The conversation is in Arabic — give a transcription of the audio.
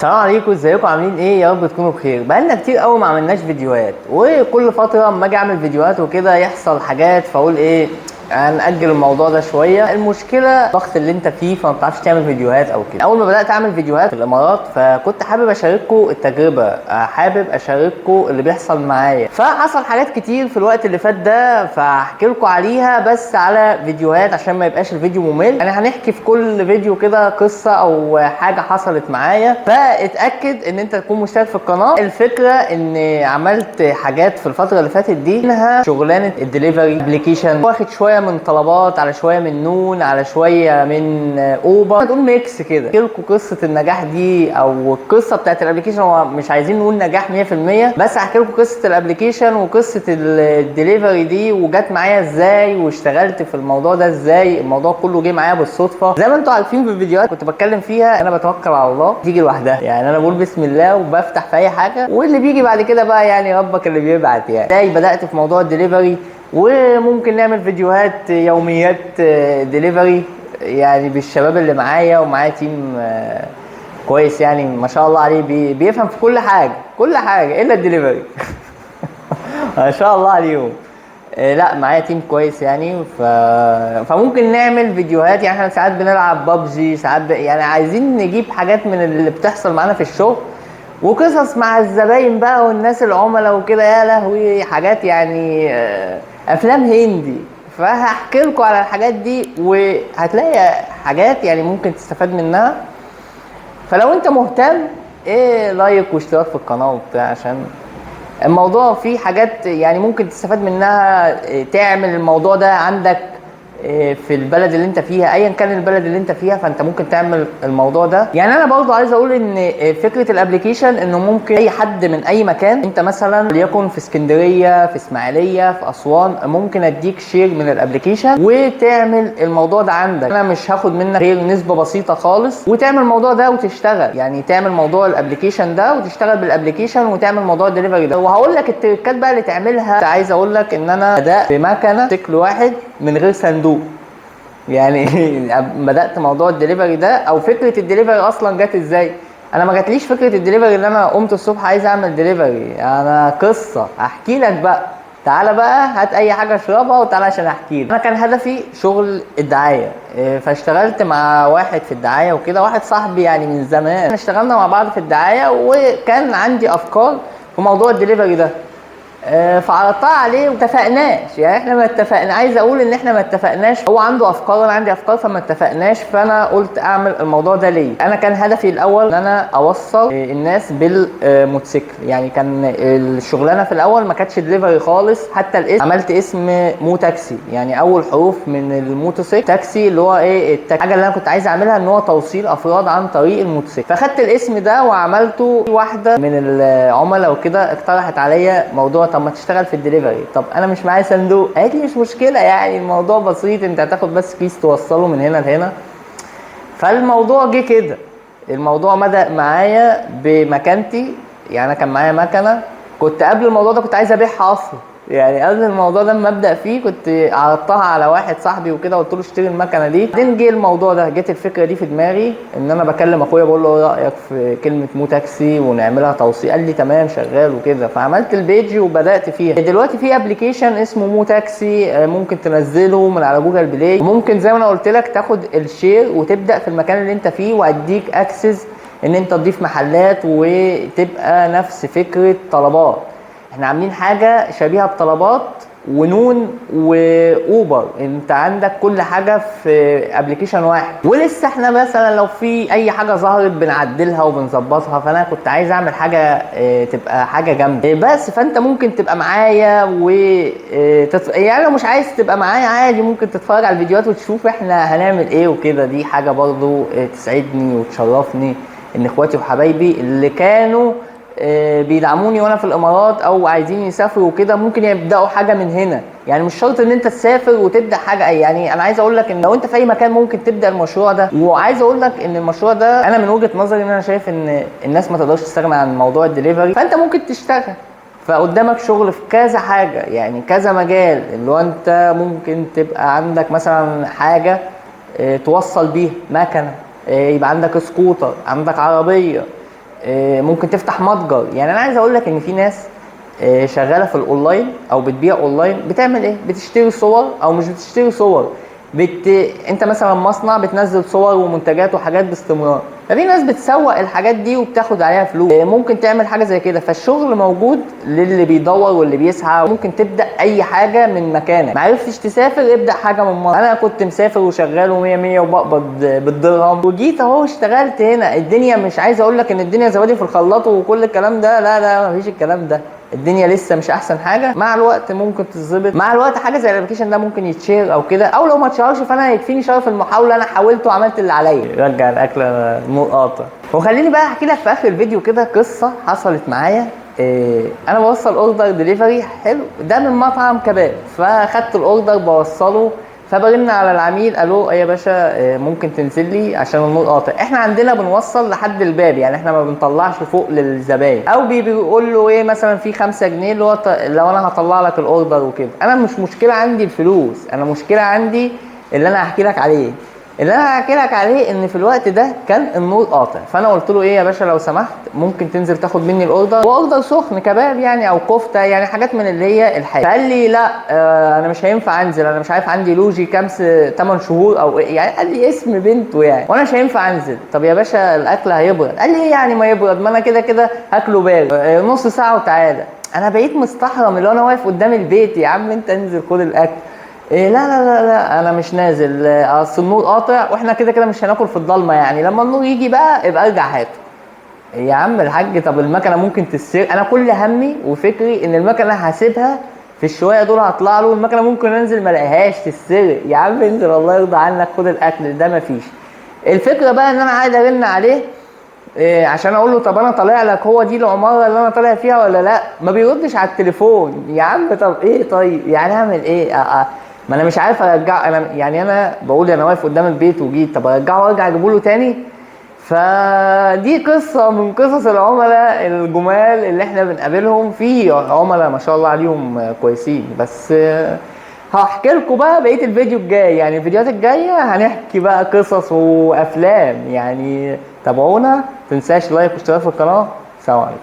السلام عليكم، ازيكم؟ عاملين ايه؟ يا رب تكونوا بخير. بقالنا كتير قوي ما عملناش فيديوهات، وكل فتره اما اجي اعمل فيديوهات وكده يحصل حاجات فاقول ايه، هنأجل الموضوع ده شويه. المشكله الضغط اللي انت فيه فما بتعرفش تعمل فيديوهات او كده. اول ما بدات اعمل فيديوهات في الامارات فكنت حابب اشارككم التجربه، حابب اشارككم اللي بيحصل معايا. فحصل حاجات كتير في الوقت اللي فات ده فهحكي لكم عليها بس على فيديوهات عشان ما يبقاش الفيديو ممل. يعني هنحكي في كل فيديو كده قصه او حاجه حصلت معايا، فاتاكد ان انت تكون مشترك في القناه. الفكره ان عملت حاجات في الفتره اللي فاتت دي، منها شغلانه الدليفري ابلكيشن، واخد شويه من طلبات على شويه من نون على شويه من اوبر، تقول ميكس كده. احكي لكم قصه النجاح دي او القصه بتاعت الابلكيشن. هو مش عايزين نقول نجاح 100%، بس هحكي لكم قصه الابلكيشن وقصه الدليفري دي وجت معايا ازاي واشتغلت في الموضوع ده ازاي. الموضوع كله جه معايا بالصدفه، زي ما انتم عارفين في الفيديوهات كنت بتكلم فيها انا بتوكل على الله تيجي لوحدها. يعني انا بقول بسم الله وبفتح في اي حاجه، واللي بيجي بعد كده بقى يعني ربك اللي بيبعت. يعني ازاي بدات في موضوع الدليفري، وممكن نعمل فيديوهات يوميات دليفري يعني بالشباب اللي معايا. ومعايا تيم كويس يعني ما شاء الله عليه، بيفهم في كل حاجه كل حاجه الا الدليفري. ما شاء الله عليهم. لا معايا تيم كويس يعني فممكن نعمل فيديوهات. يعني احنا ساعات بنلعب بابجي، ساعات يعني عايزين نجيب حاجات من اللي بتحصل معانا في الشغل، وقصص مع الزباين بقى والناس العملاء وكده. يا لهوي حاجات يعني افلام هندي. فهحكي لكم على الحاجات دي وهتلاقي حاجات يعني ممكن تستفاد منها. فلو انت مهتم ايه، لايك واشتراك في القناه وبتاع، عشان الموضوع فيه حاجات يعني ممكن تستفاد منها. تعمل الموضوع ده عندك في البلد اللي انت فيها، ايا كان البلد اللي انت فيها فانت ممكن تعمل الموضوع ده. يعني انا برضو عايز اقول ان فكره الابليكيشن انه ممكن اي حد من اي مكان، انت مثلا ليكن في اسكندريه، في اسماعيليه، في اسوان، ممكن اديك شير من الابليكيشن وتعمل الموضوع ده عندك. انا مش هاخد منك غير نسبه بسيطه خالص، وتعمل الموضوع ده وتشتغل. يعني تعمل موضوع الابليكيشن ده وتشتغل بالابليكيشن وتعمل موضوع الدليفري ده. وهقول لك التريكات بقى اللي تعملها. عايز اقول لك ان انا بدات بمكنه سكل واحد من غير صندوق. يعني بدات موضوع الدليفري ده او فكره الدليفري اصلا جت ازاي. انا ما جاتليش فكره الدليفري ان انا قمت الصبح عايز اعمل دليفري. انا قصه احكي لك بقى. تعالى بقى هات اي حاجه اشربها وتعالى عشان احكي لك. انا كان هدفي شغل الدعايه، فاشتغلت مع واحد في الدعايه وكده، واحد صاحبي يعني من زمان اشتغلنا مع بعض في الدعايه، وكان عندي افكار في موضوع الدليفري ده. فعرضتها عليه واتفقناش. يعني احنا ما اتفقنا، عايز اقول ان احنا ما اتفقناش. هو عنده افكار وانا عندي افكار فما اتفقناش. فانا قلت اعمل الموضوع ده ليه. انا كان هدفي الاول ان انا اوصل الناس بالموتوسيكل. يعني كان الشغلانه في الاول ما كانتش دليفري خالص. حتى الاسم عملت اسم مو تاكسي، يعني اول حروف من الموتوسيكل تاكسي، اللي هو ايه الحاجه اللي انا كنت عايز اعملها ان هو توصيل افراد عن طريق الموتوسيكل. فاخدت الاسم ده وعملته. واحده من العملاء وكده اقترحت عليا موضوع، طب ما تشتغل في الدليفري. طب انا مش معايا صندوق. قالت لي مش مشكله، يعني الموضوع بسيط، انت هتاخد بس كيس توصله من هنا لهنا. فالموضوع جه كده. الموضوع بدأ معايا بمكانتي. يعني انا كان معايا مكنه، كنت قبل الموضوع ده كنت عايز ابيعها اصلا. يعني قبل الموضوع ده لما ابدا فيه كنت عرضتها على واحد صاحبي وكده، قلت له اشتري المكنه دي. بعدين جه الموضوع ده، جت الفكره دي في دماغي ان انا بكلم اخويا بقول له ايه رايك في كلمه مو تاكسي ونعملها توصيل. قال لي تمام شغال وكده. فعملت البيج وبدات فيها. دلوقتي في ابلكيشن اسمه مو تاكسي، ممكن تنزله من على جوجل بلاي. وممكن زي ما انا قلت لك تاخد الشير وتبدا في المكان اللي انت فيه، واديك اكسس ان انت تضيف محلات وتبقى نفس فكره طلبات. احنا عاملين حاجه شبيهه بطلبات ونون واوبر. انت عندك كل حاجه في ابلكيشن واحد. ولسه احنا مثلا لو في اي حاجه ظهرت بنعدلها وبنظبطها. فانا كنت عايز اعمل حاجه تبقى حاجه جامده بس. فانت ممكن تبقى معايا يعني لو مش عايز تبقى معايا عادي ممكن تتفرج على الفيديوهات وتشوف احنا هنعمل ايه وكده. دي حاجه برضو تسعدني وتشرفني ان اخواتي وحبايبي اللي كانوا بيدعموني وانا في الامارات او عايزين يسافروا وكده ممكن يبداوا حاجه من هنا. يعني مش شرط ان انت تسافر وتبدا حاجه. يعني انا عايز اقول لك ان لو انت في اي مكان ممكن تبدا المشروع ده. وعايز اقول لك ان المشروع ده انا من وجهه نظري ان انا شايف ان الناس ما تقدرش تستغنى عن موضوع الدليفري. فانت ممكن تشتغل فقدامك شغل في كذا حاجه، يعني كذا مجال. اللي هو انت ممكن تبقى عندك مثلا حاجه توصل بيها مكنه، يبقى عندك سكوتر، عندك عربيه، ممكن تفتح متجر. يعني انا عايز اقول لك ان في ناس شغاله في الاونلاين او بتبيع اونلاين، بتعمل ايه؟ بتشتري صور، او مش بتشتري صور، انت مثلا مصنع بتنزل صور ومنتجات وحاجات باستمرار، ففي ناس بتسوق الحاجات دي وبتاخد عليها فلوس. ممكن تعمل حاجه زي كده. فالشغل موجود للي بيدور واللي بيسعى. ممكن تبدا اي حاجه من مكانك. ما عرفتش تسافر، ابدا حاجه من مصر. انا كنت مسافر وشغال و100 100 وبقبض بالدرهم، وجيت اهو اشتغلت هنا. الدنيا مش عايز اقول لك ان الدنيا زبادي في الخلاط وكل الكلام ده، لا لا مفيش الكلام ده. الدنيا لسه مش احسن حاجه. مع الوقت ممكن تتظبط. مع الوقت حاجه زي الابلكيشن ده ممكن يتشير او كده، او لو ما اتشهرش فانا يكفيني شرف المحاوله. انا حاولت وعملت اللي عليا. رجع الاكل مقاطع. وخليني بقى احكي لك في اخر الفيديو كده قصه حصلت معايا. انا بوصل اوردر دليفري حلو ده من مطعم كباب، فاخدت الاوردر بوصله، فبرن على العميل، الو يا باشا ممكن تنزل لي عشان النور قاطع. احنا عندنا بنوصل لحد الباب، يعني احنا ما بنطلعش فوق للزباين. او بيقول له ايه مثلا في 5 جنيه اللي هو لو انا هطلع لك الاوردر وكده. انا مش مشكله عندي الفلوس، انا مشكله عندي اللي انا هحكي لك عليه. اللي انا هحكي لك عليه ان في الوقت ده كان النور قاطع. فانا قلت له ايه يا باشا لو سمحت ممكن تنزل تاخد مني الاوردر، واوردر سخن كباب يعني او كفته، يعني حاجات من اللي هي الحاجه. فقال لي لا انا مش هينفع انزل، انا مش عارف عندي لوجي كامس 8 شهور او إيه. يعني قال لي اسم بنته يعني، وانا مش هينفع انزل. طب يا باشا الاكل هيبرد. قال لي ايه يعني ما يبرد؟ ما انا كده كده هاكله بارد، نص ساعه وتعالى. انا بقيت مستحرم اللي انا واقف قدام البيت. يا عم انت انزل خد الاكل. إيه لا لا لا لا انا مش نازل، اصل النور قاطع واحنا كده كده مش هناكل في الضلمه، يعني لما النور يجي بقى ابقى ارجع هاته. يا عم الحاج طب المكنه ممكن تسرق. انا كل همي وفكري ان المكنه هسيبها في الشويه دول، هطلع له المكنه ممكن انزل ما الاقيهاش تسرق. يا عم انزل الله يرضى عنك خد الاكل ده. مفيش. الفكره بقى ان انا عايز ارن عليه عشان اقول له طب انا طالع لك، هو دي العماره اللي انا طالع فيها ولا لا؟ ما بيردش على التليفون. يا عم طب ايه طيب يعني اعمل ايه؟ ما انا مش عارف ارجع. انا يعني انا بقول انا واقف قدام البيت وجيت، طب ارجعه وارجع اجيبه له تاني؟ فدي قصه من قصص العملاء الجمال اللي احنا بنقابلهم. في عملاء ما شاء الله عليهم كويسين، بس هحكي لكم بقى بقيه الفيديو الجاي. يعني الفيديوهات الجايه هنحكي بقى قصص وافلام. يعني تابعونا، متنساش لايك واشتراك في القناه. سلام عليكم.